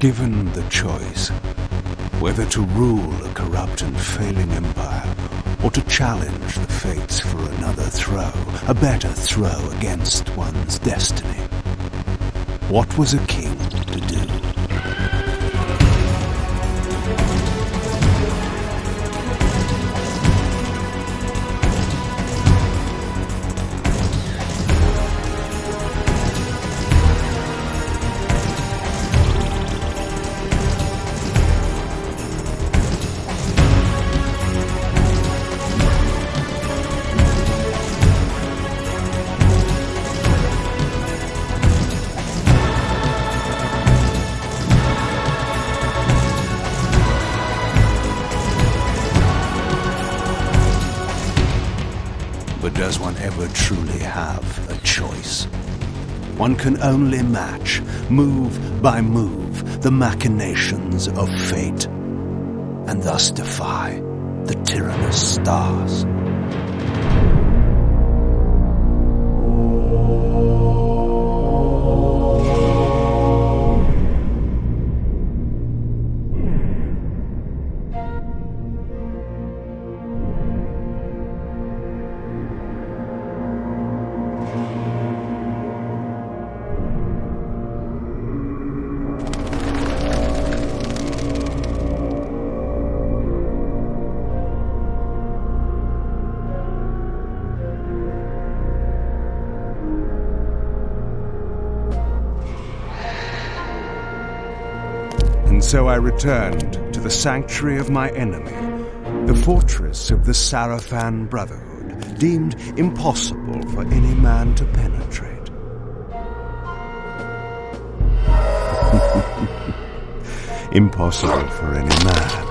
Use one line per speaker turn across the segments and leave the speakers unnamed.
Given the choice, whether to rule a corrupt and failing empire, or to challenge the fates for another throw, a better throw against one's destiny, what was a king to do? But does one ever truly have a choice? One can only match, move by move, the machinations of fate, and thus defy the tyrannous stars. And so I returned to the sanctuary of my enemy, the fortress of the Sarafan Brotherhood, deemed impossible for any man to penetrate. Impossible for any man.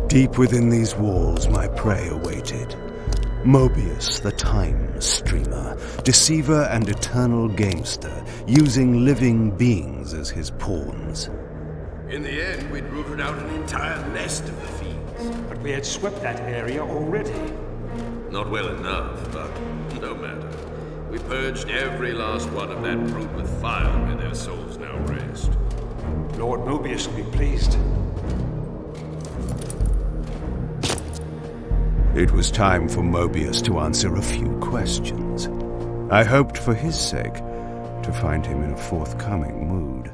Deep within these walls my prey awaited. Mobius, the time streamer, deceiver and eternal gamester, using living beings as his pawns.
In the end, we'd rooted out an entire nest of the fiends.
But we had swept that area already.
Not well enough, but no matter. We purged every last one of that brood with fire, and their souls now rest.
Lord Mobius will be pleased.
It was time for Mobius to answer a few questions. I hoped for his sake to find him in a forthcoming mood.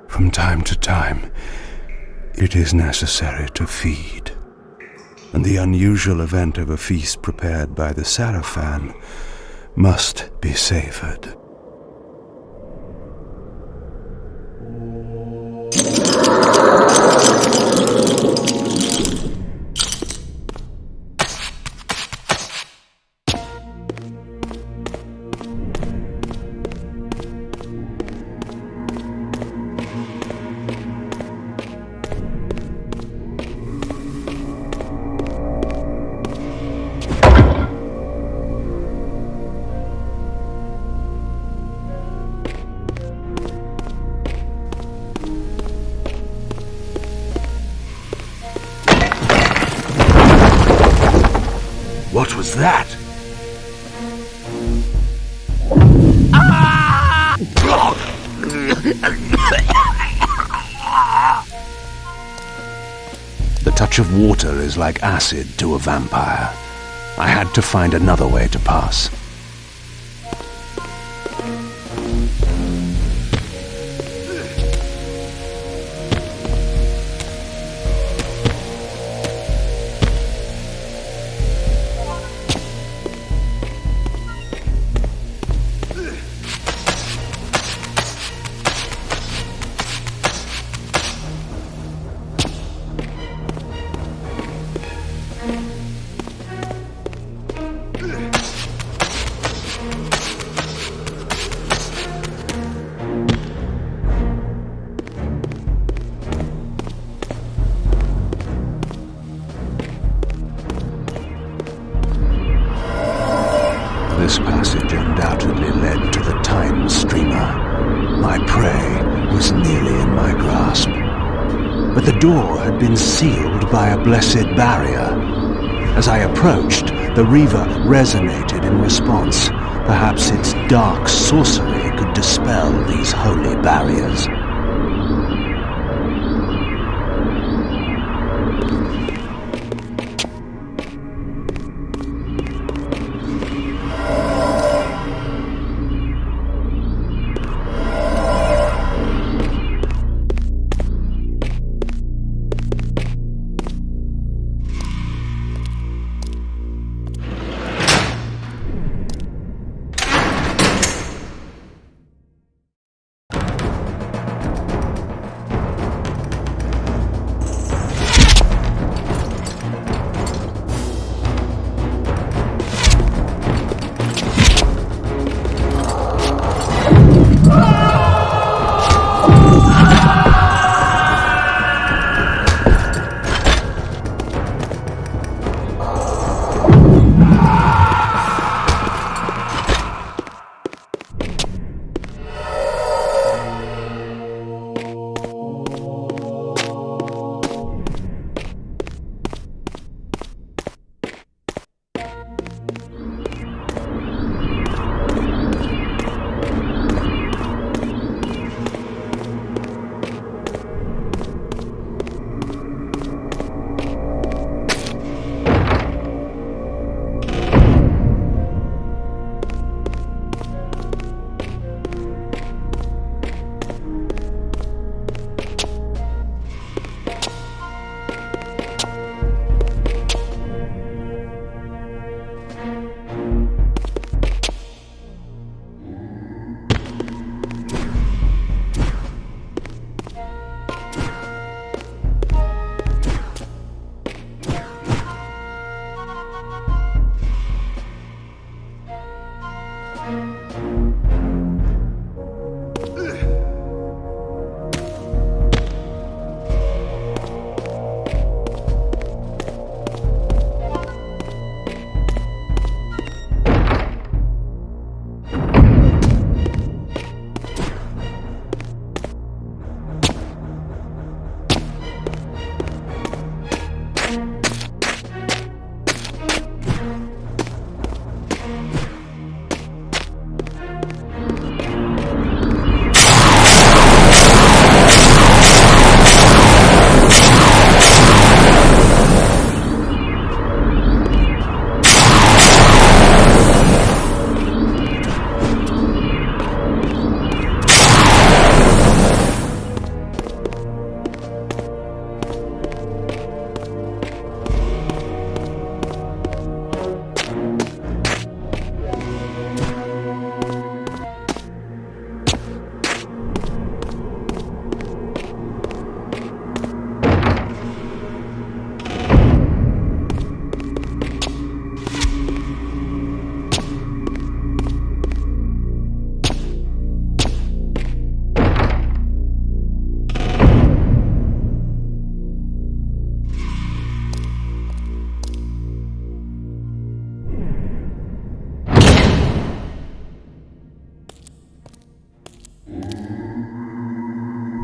From time to time, it is necessary to feed. And the unusual event of a feast prepared by the Sarafan must be savored. What was that? The touch of water is like acid to a vampire. I had to find another way to pass. This passage undoubtedly led to the time streamer. My prey was nearly in my grasp. But the door had been sealed by a blessed barrier. As I approached, the Reaver resonated in response. Perhaps its dark sorcery could dispel these holy barriers.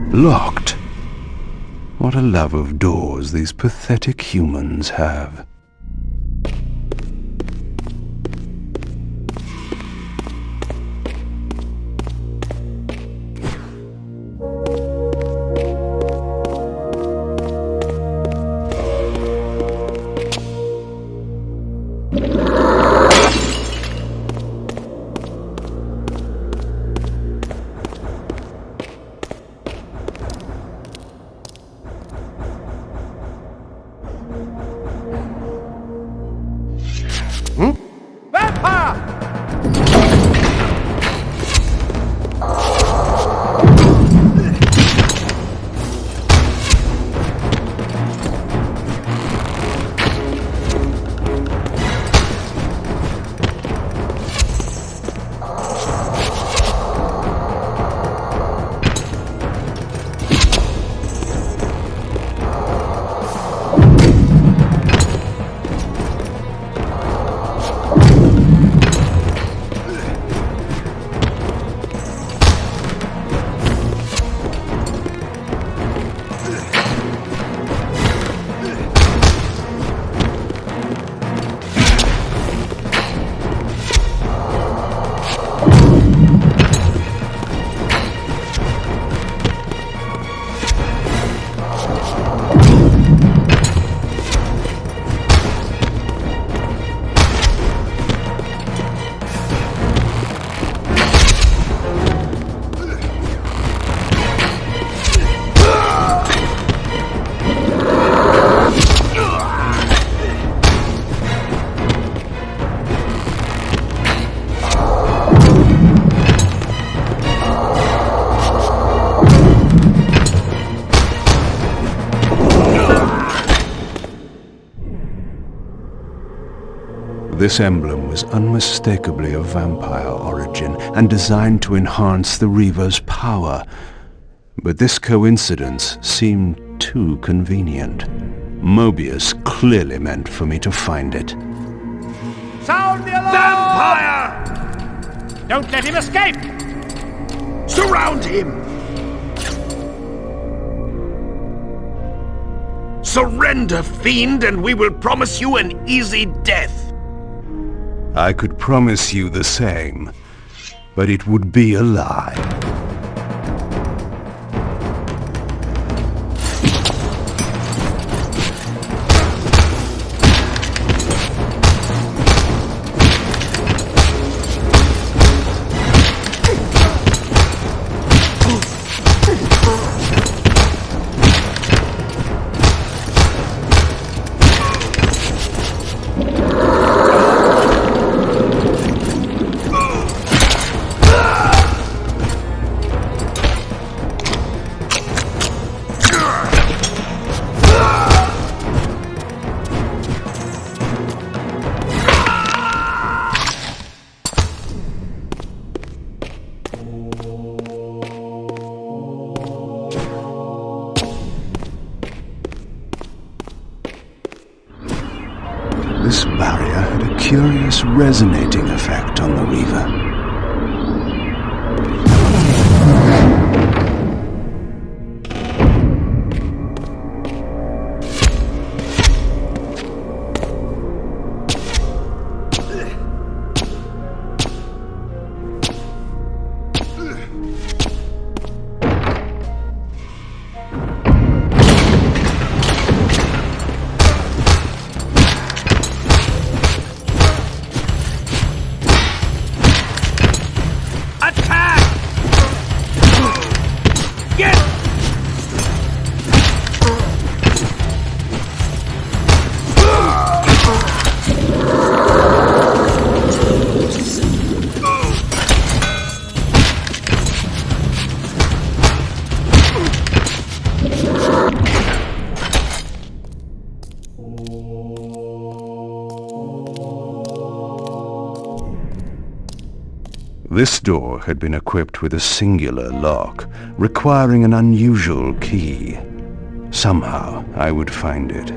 Locked. What a love of doors these pathetic humans have. This emblem was unmistakably of vampire origin and designed to enhance the Reaver's power. But this coincidence seemed too convenient. Mobius clearly meant for me to find it.
Sound the alarm!
Vampire!
Don't let him escape!
Surround him! Surrender, fiend, and we will promise you an easy death.
I could promise you the same, but it would be a lie. This barrier had a curious resonating effect on the Reaver. This door had been equipped with a singular lock, requiring an unusual key. Somehow, I would find it.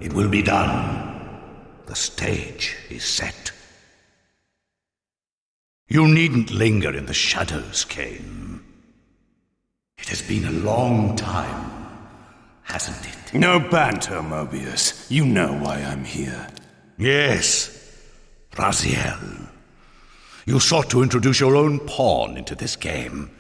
It will be done. The stage is set. You needn't linger in the shadows, Kain. It has been a long time, hasn't it?
No banter, Mobius. You know why I'm here.
Yes, Raziel. You sought to introduce your own pawn into this game,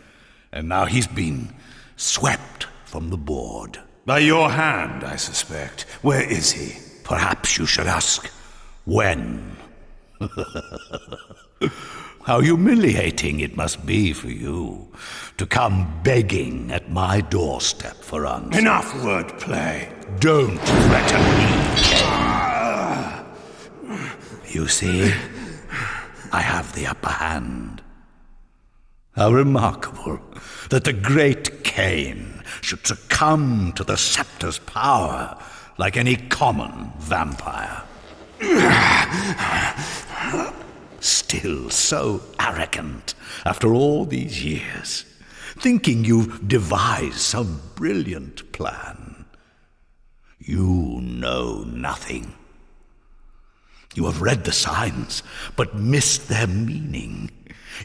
and now he's been swept from the board.
By your hand, I suspect. Where is he?
Perhaps you should ask, when? How humiliating it must be for you to come begging at my doorstep for answers.
Enough wordplay.
Don't threaten me. You see, I have the upper hand. How remarkable that the great Kain should succumb to the scepter's power like any common vampire. Still so arrogant after all these years, thinking you've devised some brilliant plan. You know nothing. You have read the signs, but missed their meaning.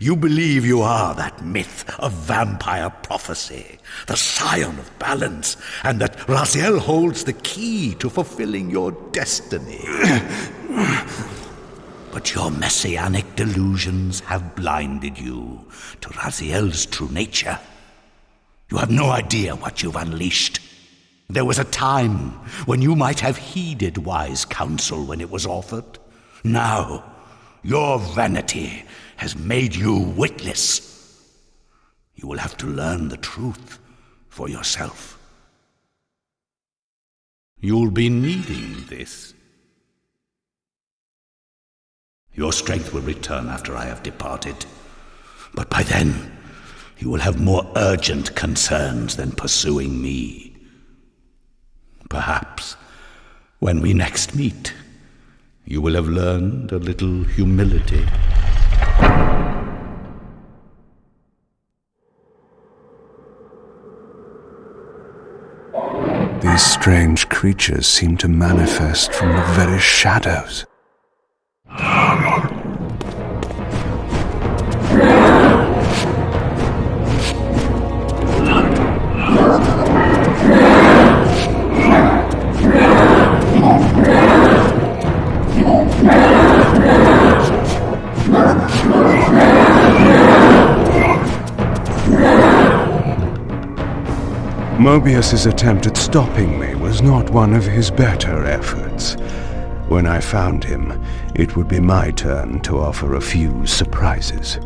You believe you are that myth of vampire prophecy, the scion of balance, and that Raziel holds the key to fulfilling your destiny. But your messianic delusions have blinded you to Raziel's true nature. You have no idea what you've unleashed. There was a time when you might have heeded wise counsel when it was offered. Now, your vanity has made you witless. You will have to learn the truth for yourself. You'll be needing this. Your strength will return after I have departed. But by then, you will have more urgent concerns than pursuing me. Perhaps, when we next meet, you will have learned a little humility.
These strange creatures seem to manifest from the very shadows. Mobius's attempt at stopping me was not one of his better efforts. When I found him, it would be my turn to offer a few surprises.